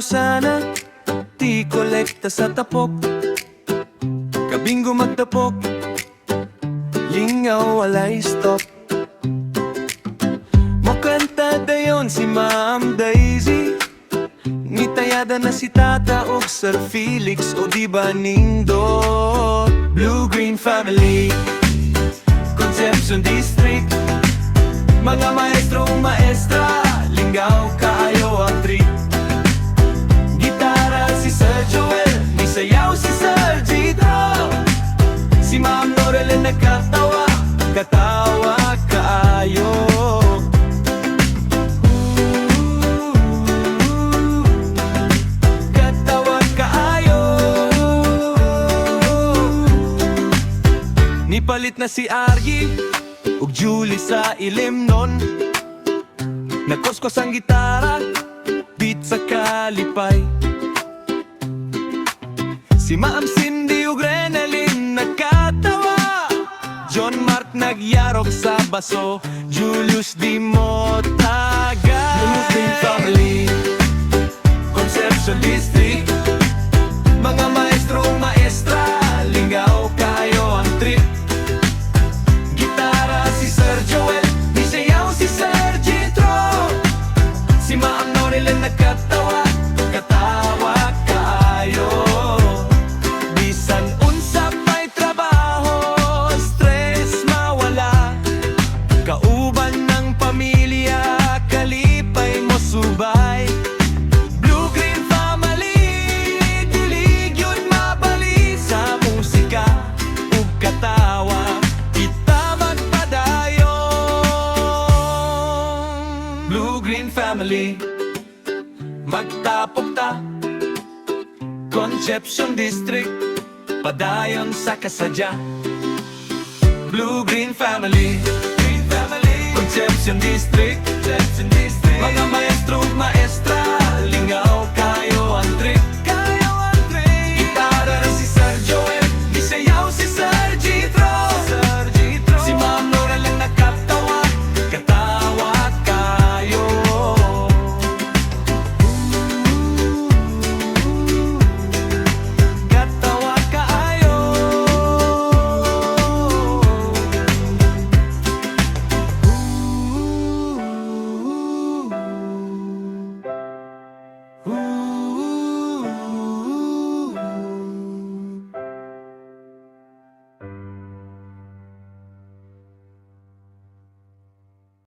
Rosana, ti kolekta sa tapok. Kabinggo magtapok, lingaw walay stop. Makanta dayon si Ma'am Daisy, nitayada na si Tata o Sir Felix o di ba Nindot. Blue-Green Family, Concepcion District, mga maestro maestra, lingaw kaayo ang trip. Gitara si Sir Joel, may sayaw si Sir Jitro, si Ma'am Norelyn nagkatawa, katawa kaayo. Katawa kaayo. Nipalit na si Argy ug Julie sa ilim nun, nagkoskos ang gitara, beat sa kalipay. Si Ma'am Cindy ug Renalyn nagkatawa, John Mark nagyarok sa baso, Julius di mo taga. Blue-Green Family, Concepcion District, mga maestro maestra, lingaw kayo ang trip. Gitara si Sir Joel, di sayaw si Sir Jitro, si Ma'am Norelyn nagkatawa, katawa kaayo. Bisan unsa pa'y trabaho, stress mawala, kauban ng pamilya, kalipay mo subay. Blue-Green Family, dilig yun mabali sa musika ug katawa, kita magpadayon. Blue-Green Family, magtapok ta, Concepcion District, padayon sa kasadya. Blue-Green Family, Concepcion District, mga maestro maestra,